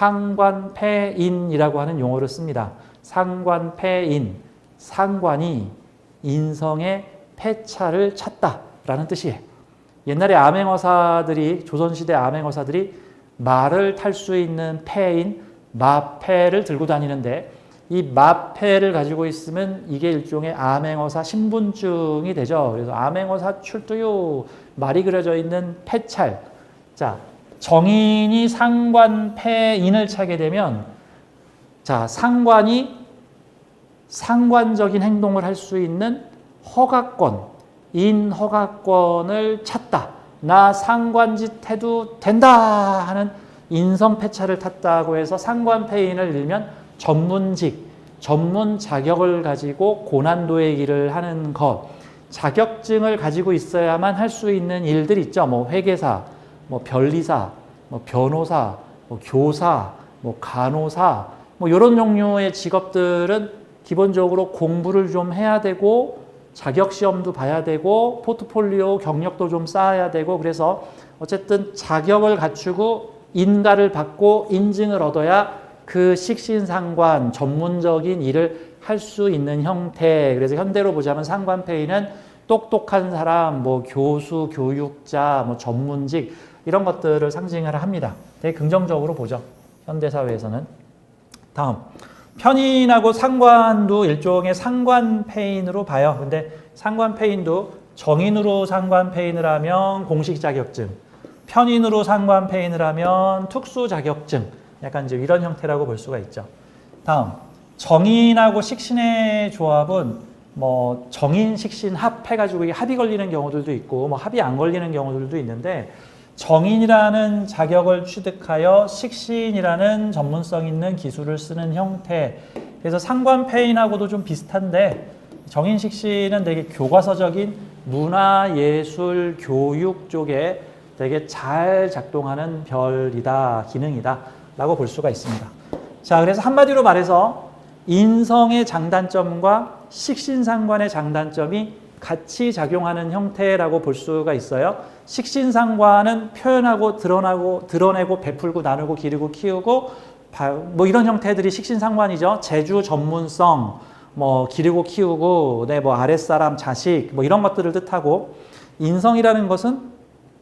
상관폐인이라고 하는 용어를 씁니다. 상관폐인, 상관이 인성의 폐차를 찾다라는 뜻이에요. 옛날에 암행어사들이, 조선시대 암행어사들이 말을 탈 수 있는 폐인, 마패를 들고 다니는데 이 마패를 가지고 있으면 이게 일종의 암행어사 신분증이 되죠. 그래서 암행어사 출두요, 말이 그려져 있는 폐찰. 자, 정인이 상관폐인을 차게 되면, 자, 상관이 상관적인 행동을 할 수 있는 허가권, 인허가권을 찾다. 나 상관짓 해도 된다 하는 인성폐차를 탔다고 해서 상관폐인을 일면 전문직, 전문 자격을 가지고 고난도의 길을 하는 것, 자격증을 가지고 있어야만 할 수 있는 일들 있죠. 뭐 회계사, 뭐 변리사, 뭐 변호사, 뭐 교사, 뭐 간호사, 뭐 이런 종류의 직업들은 기본적으로 공부를 좀 해야 되고 자격시험도 봐야 되고 포트폴리오 경력도 좀 쌓아야 되고, 그래서 어쨌든 자격을 갖추고 인가를 받고 인증을 얻어야 그 식신상관 전문적인 일을 할 수 있는 형태. 그래서 현대로 보자면 상관폐인은 똑똑한 사람, 뭐 교수, 교육자, 뭐 전문직 이런 것들을 상징을 합니다. 되게 긍정적으로 보죠, 현대사회에서는. 다음, 편인하고 상관도 일종의 상관폐인으로 봐요. 근데 상관폐인도 정인으로 상관폐인을 하면 공식 자격증, 편인으로 상관폐인을 하면 특수 자격증, 약간 이제 이런 형태라고 볼 수가 있죠. 다음, 정인하고 식신의 조합은 뭐 정인, 식신 합해가지고 이게 합이 걸리는 경우들도 있고 뭐 합이 안 걸리는 경우들도 있는데, 정인이라는 자격을 취득하여 식신이라는 전문성 있는 기술을 쓰는 형태. 그래서 상관폐인하고도 좀 비슷한데, 정인, 식신은 되게 교과서적인 문화, 예술, 교육 쪽에 되게 잘 작동하는 별이다, 기능이다 라고 볼 수가 있습니다. 자, 그래서 한마디로 말해서 인성의 장단점과 식신상관의 장단점이 같이 작용하는 형태라고 볼 수가 있어요. 식신상관은 표현하고 드러내고 베풀고 나누고 기르고 키우고 뭐 이런 형태들이 식신상관이죠. 재주 전문성, 뭐 기르고 키우고, 뭐 아랫사람, 자식, 뭐 이런 것들을 뜻하고, 인성이라는 것은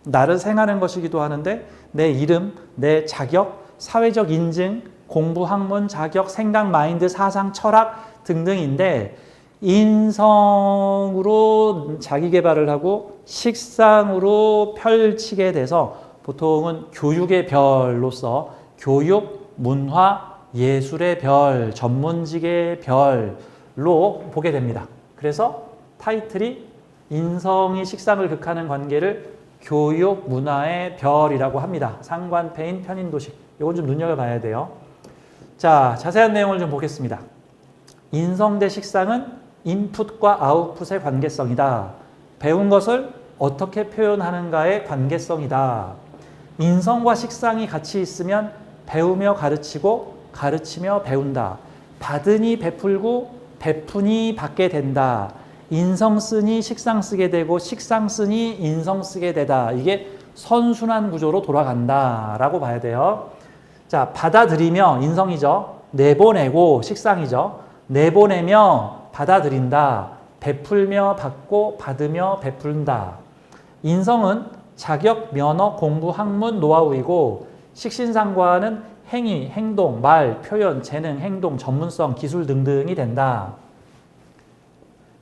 나를 생하는 것이기도 하는데 내 이름, 내 자격, 사회적 인증, 공부, 학문, 자격, 생각, 마인드, 사상, 철학 등등인데, 인성으로 자기 개발을 하고 식상으로 펼치게 돼서 보통은 교육의 별로서 교육, 문화, 예술의 별, 전문직의 별로 보게 됩니다. 그래서 타이틀이 인성이 식상을 극하는 관계를 교육, 문화의 별이라고 합니다. 상관폐인, 편인도식. 이건 좀 눈여겨봐야 돼요. 자, 자세한 내용을 좀 보겠습니다. 인성 대 식상은 인풋과 아웃풋의 관계성이다. 배운 것을 어떻게 표현하는가의 관계성이다. 인성과 식상이 같이 있으면 배우며 가르치고 가르치며 배운다. 받으니 베풀고 베푸니 받게 된다. 인성 쓰니 식상 쓰게 되고 식상 쓰니 인성 쓰게 되다. 이게 선순환 구조로 돌아간다라고 봐야 돼요. 자, 받아들이며 인성이죠. 내보내고 식상이죠. 내보내며 받아들인다. 베풀며 받고 받으며 베푼다. 인성은 자격, 면허, 공부, 학문, 노하우이고, 식신상관은 행위, 행동, 말, 표현, 재능, 행동, 전문성, 기술 등등이 된다.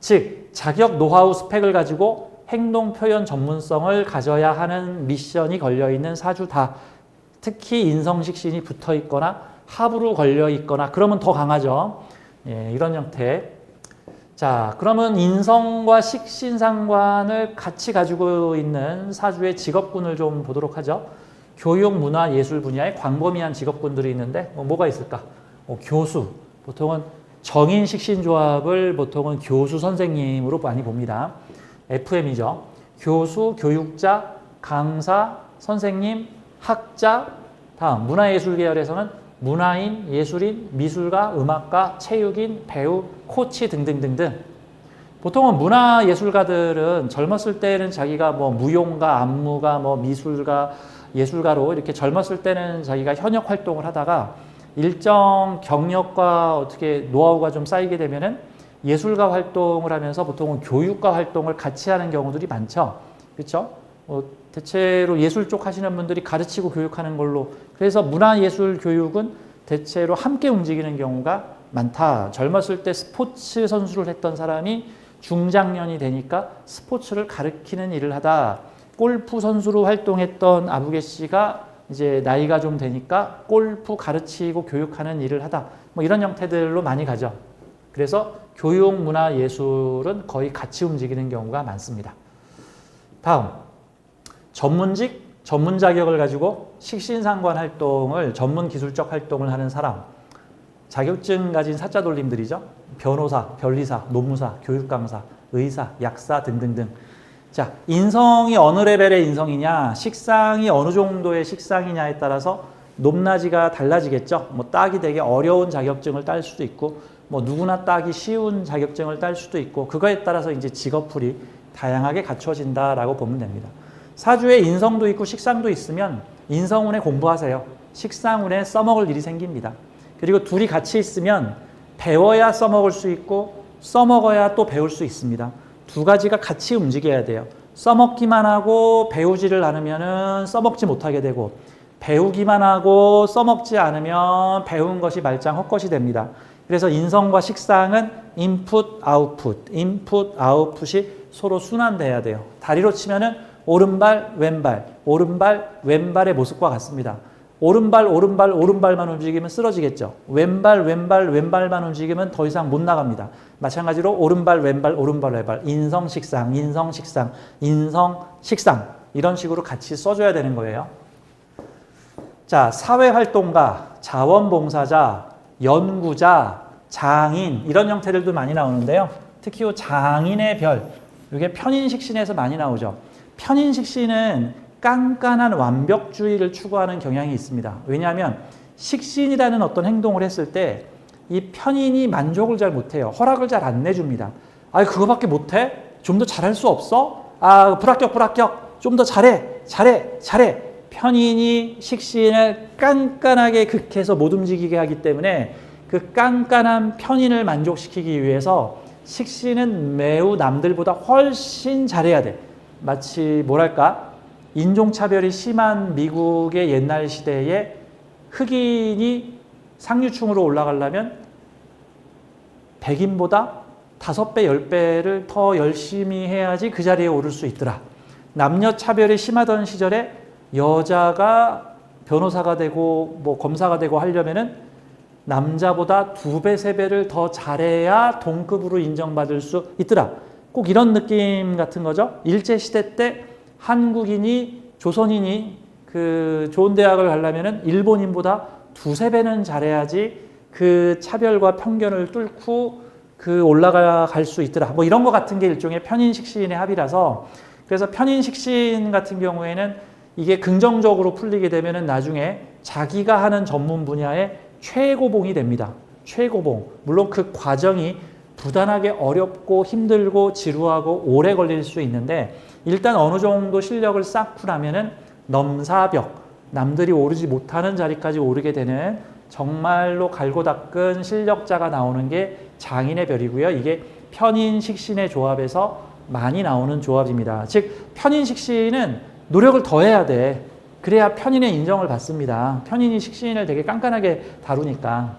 즉, 자격, 노하우, 스펙을 가지고 행동, 표현, 전문성을 가져야 하는 미션이 걸려있는 사주다. 특히 인성식신이 붙어있거나 합으로 걸려있거나 그러면 더 강하죠. 예, 이런 형태. 자, 그러면 인성과 식신상관을 같이 가지고 있는 사주의 직업군을 좀 보도록 하죠. 교육, 문화, 예술 분야에 광범위한 직업군들이 있는데 뭐가 있을까? 교수, 보통은 정인, 식신 조합을 보통은 교수 선생님으로 많이 봅니다. FM이죠. 교수, 교육자, 강사, 선생님, 학자. 다음, 문화예술 계열에서는 문화인, 예술인, 미술가, 음악가, 체육인, 배우, 코치 등등등등. 보통은 문화예술가들은 젊었을 때는 자기가 뭐 무용가, 안무가, 뭐 미술가 예술가로 이렇게 젊었을 때는 자기가 현역 활동을 하다가 일정 경력과 어떻게 노하우가 좀 쌓이게 되면은 예술가 활동을 하면서 보통은 교육가 활동을 같이 하는 경우들이 많죠. 그렇죠? 대체로 예술 쪽 하시는 분들이 가르치고 교육하는 걸로, 그래서 문화예술 교육은 대체로 함께 움직이는 경우가 많다. 젊었을 때 스포츠 선수를 했던 사람이 중장년이 되니까 스포츠를 가르치는 일을 하다. 골프 선수로 활동했던 아부개 씨가 이제 나이가 좀 되니까 골프 가르치고 교육하는 일을 하다. 뭐 이런 형태들로 많이 가죠. 그래서 교육, 문화, 예술은 거의 같이 움직이는 경우가 많습니다. 다음, 전문직, 전문 자격을 가지고 식신상관 활동을, 전문 기술적 활동을 하는 사람. 자격증 가진 사자 돌림들이죠. 변호사, 변리사, 노무사, 교육 강사, 의사, 약사 등등등. 자, 인성이 어느 레벨의 인성이냐, 식상이 어느 정도의 식상이냐에 따라서 높낮이가 달라지겠죠. 뭐 따기 되게 어려운 자격증을 딸 수도 있고, 뭐 누구나 따기 쉬운 자격증을 딸 수도 있고, 그거에 따라서 이제 직업풀이 다양하게 갖춰진다라고 보면 됩니다. 사주에 인성도 있고 식상도 있으면 인성운에 공부하세요. 식상운에 써먹을 일이 생깁니다. 그리고 둘이 같이 있으면 배워야 써먹을 수 있고 써먹어야 또 배울 수 있습니다. 두 가지가 같이 움직여야 돼요. 써먹기만 하고 배우지를 않으면 써먹지 못하게 되고, 배우기만 하고 써먹지 않으면 배운 것이 말짱 헛것이 됩니다. 그래서 인성과 식상은 인풋, 아웃풋, 인풋, 아웃풋이 서로 순환돼야 돼요. 다리로 치면은 오른발, 왼발, 오른발, 왼발의 모습과 같습니다. 오른발, 오른발, 오른발만 움직이면 쓰러지겠죠. 왼발, 왼발, 왼발만 움직이면 더 이상 못 나갑니다. 마찬가지로 오른발, 왼발, 오른발, 왼발, 인성, 식상, 인성, 식상, 인성, 식상 이런 식으로 같이 써줘야 되는 거예요. 자, 사회활동가, 자원봉사자, 연구자, 장인 이런 형태들도 많이 나오는데요. 특히 이 장인의 별, 이게 편인식신에서 많이 나오죠. 편인식신은 깐깐한 완벽주의를 추구하는 경향이 있습니다. 왜냐하면 식신이라는 어떤 행동을 했을 때 이 편인이 만족을 잘 못해요. 허락을 잘 안 내줍니다. 아, 그거밖에 못해? 좀 더 잘할 수 없어? 아, 불합격, 불합격. 좀 더 잘해, 잘해, 잘해. 편인이 식신을 깐깐하게 극해서 못 움직이게 하기 때문에 그 깐깐한 편인을 만족시키기 위해서 식신은 매우 남들보다 훨씬 잘해야 돼. 마치 뭐랄까? 인종차별이 심한 미국의 옛날 시대에 흑인이 상류층으로 올라가려면 백인보다 5배, 10배를 더 열심히 해야지 그 자리에 오를 수 있더라. 남녀차별이 심하던 시절에 여자가 변호사가 되고 뭐 검사가 되고 하려면은 남자보다 2배, 3배를 더 잘해야 동급으로 인정받을 수 있더라. 꼭 이런 느낌 같은 거죠. 일제시대 때 한국인이, 조선인이 그 좋은 대학을 가려면은 일본인보다 2~3배는 잘해야지 그 차별과 편견을 뚫고 그 올라갈 수 있더라. 뭐 이런 거 같은 게 일종의 편인식신의 합이라서, 그래서 편인식신 같은 경우에는 이게 긍정적으로 풀리게 되면은 나중에 자기가 하는 전문 분야의 최고봉이 됩니다. 최고봉. 물론 그 과정이 부단하게 어렵고 힘들고 지루하고 오래 걸릴 수 있는데, 일단 어느 정도 실력을 쌓고 나면은 넘사벽, 남들이 오르지 못하는 자리까지 오르게 되는 정말로 갈고 닦은 실력자가 나오는 게 장인의 별이고요. 이게 편인식신의 조합에서 많이 나오는 조합입니다. 즉 편인식신은 노력을 더 해야 돼. 그래야 편인의 인정을 받습니다. 편인이 식신을 되게 깐깐하게 다루니까.